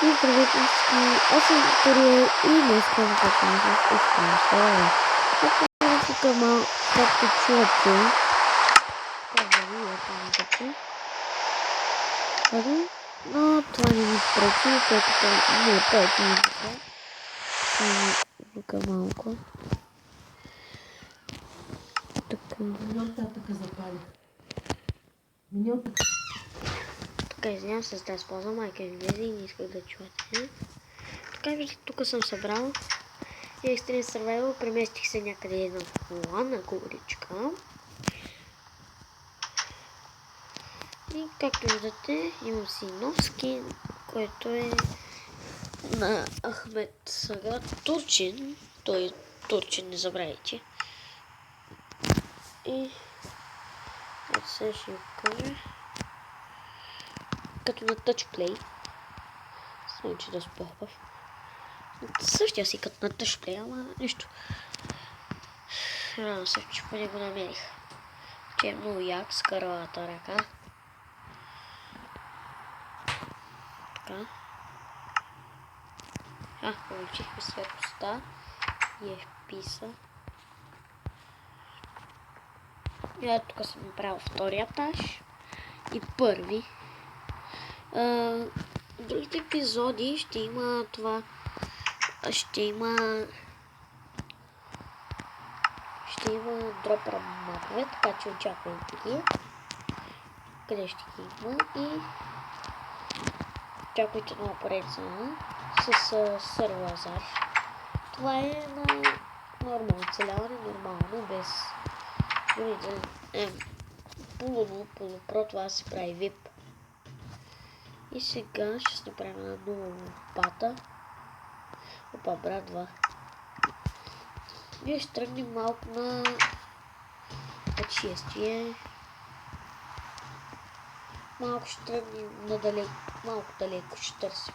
И здравейте всички, аз съм Виктория и днес започваме с Ескалатора. Както чувате, но това не ми пречи, тъй като не пречи музика. Само звука малко. Така. Така запали. Така, извинявам се, за тази полза, майка ми влезе и не исках да чувате. Така, виждате, тук съм събрал. И Extreme Survival, преместих се някъде на кола, на горичка. И както виждате, имам си нов скин, който е на Ахмед Сага Турчин. Той е турчин, не забравяйте. И сега ще ви покажа. Като на тъчплей. Само че да спохвав. Същия си като на тъчплей, ама нищо. Радвам се, че поне го намерих. Че е много як с кървата ръка. Така. Получихме светлостта и FPS-а. И тук съм направил втория етаж и първи. В другите епизоди ще има това. Ще има дропър мапове, така че очаквайте ги. Къде ще ги има и очаквайте нова поредица с Сър Лазар. Това е на нормално оцеляване, нормално, без дори да е полупро, това се прави VIP. И сега ще се направим една нова лопата. Опа, брат 2. Ние ще тръгнем малко на пътешествие. Малко ще тръгнем надалеко, малко далеко ще търсим.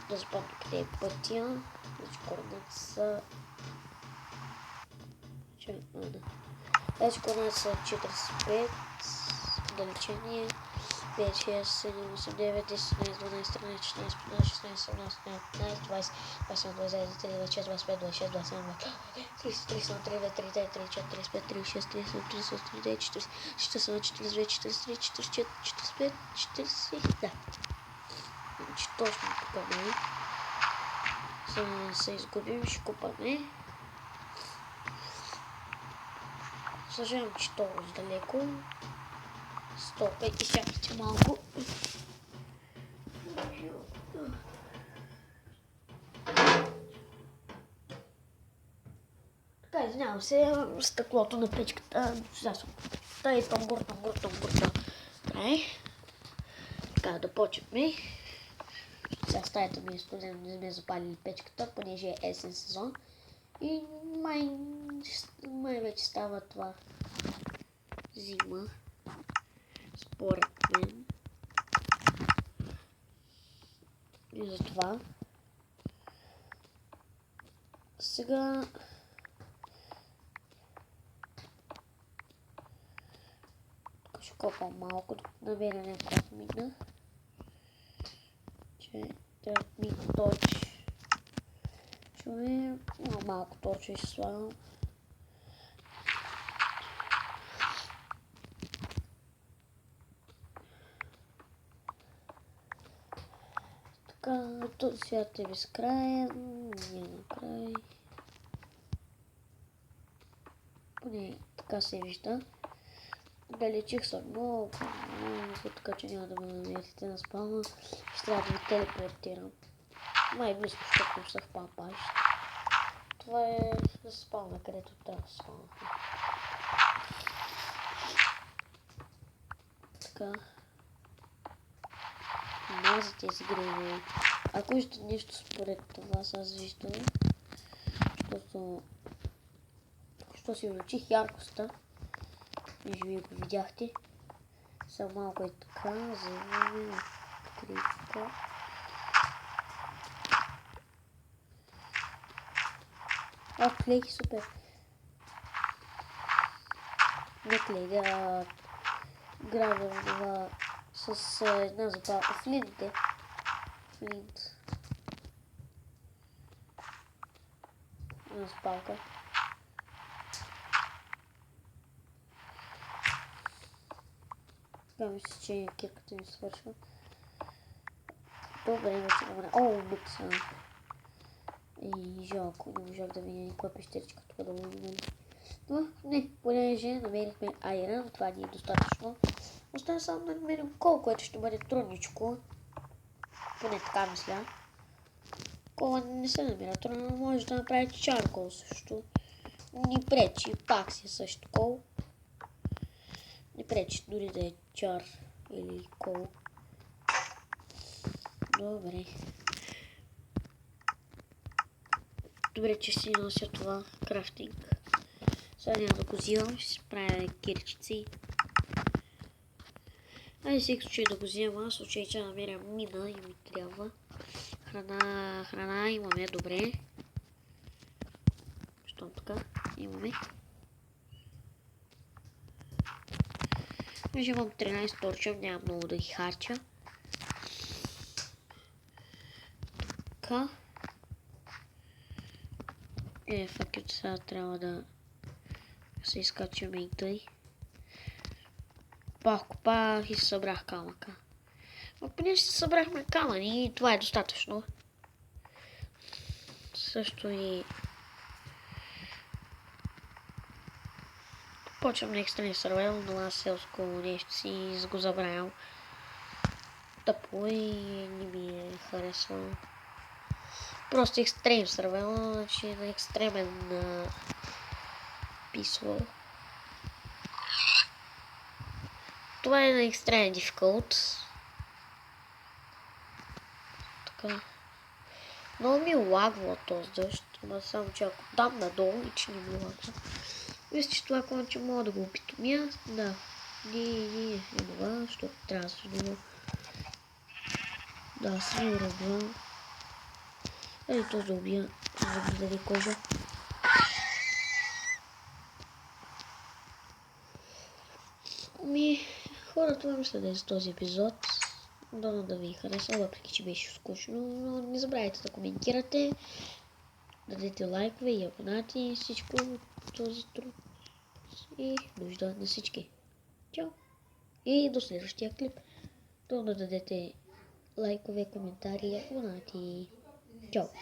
Да запомня къде е пътя. Значи координати са... Тези координати са 45, далечение 5, 6, 7, 8, 9, 10, 11, 12, 13, 14, 15, 16, 17, 18, 19, 20, 21, 22, 23, 24, 25, 26, 27, 30, 31, 32, 33, 34, 35, 36, 37, 38, 39, 40, 41, 42, 43, 44, 45, 40, да. Значи точно тук не. За да се изгубим, ще купаме. Съжалявам, че толкова далеко. Стопе и чакайте малко. Така, извинявам се, стъклото на печката. Тай, тонгур. Така, да почваме. Сега стаята ми е студена, не сме запалили печката, понеже е есен сезон. И май вече става това зима. Според мен. И затова. Сега ще копам малко, да намеря някаква мина. Че трябва ми точ. Чуме, малко точно ще слагам. Така, този свят е безкраен, не е накрай. Поне така се вижда. Далечих съм много, така че няма да ме намерите на спална. Ще трябва да ви телепортирам. Май близко, защото са в папаш. Това е за спална, където трябва да спална. Така. Мазите изгрени. Ако виждате нещо според това, аз виждам. Защото си увеличих яркостта. Виж, вие го видяхте. Само малко е така, вземаме откритка. Клей, супер. Не клей, да гравя с една запалка. флинт. Една спалка. Така мисля, че кирката ми свършва. Добре, вече добре. О, убит съм. И жалко, не можах да видя никаква пещеричка тук да видим. Но не, понеже намерихме айрон, това ни е достатъчно. Остава само да намерим кол, което ще бъде трудничко. Поне така мисля. Кола не се намира трудно, но може да направите чаркол също. Ни пречи, пак си е също кол. Не пречи дори да е чар или кол. Добре. Добре, че си нося това крафтинг. Сега няма да го взимам, ще си правя кирчици. Айде всеки случай да го взема, в случай че намеря мина и ми трябва. Храна имаме, добре. Щом така, имаме. Вече имам 13 торча, няма много да ги харча. Така. Факет сега трябва да се изкачаме и тъй. Копах и събрах камъка. Но поне ще събрахме камъни и това е достатъчно. Също и почвам на Extreme Survival, но аз селско нещо си го забравям. Тъпо и не ми е харесвало. Просто Extreme Survival, значи на екстремен писвал. Това е на Extreme Difficult. Така. Много ми лагва този дъжд, ама само че ако дам надолу и че не ми лагва. Мисля, че това конче мога да го опитомя. Да. Не това, защото трябва да се добавя. Да, си уръбвам. Ето този да убия, за да ми даде кожа. Хора, това мисля да е за този епизод. Дано да ви хареса, въпреки че беше скучно, но не забравяйте да коментирате, да дадете лайкове и абонати и всичко от този труд и нужда на всички. Чао! И до следващия клип. Дано да дадете лайкове, коментари и абонати. Чао!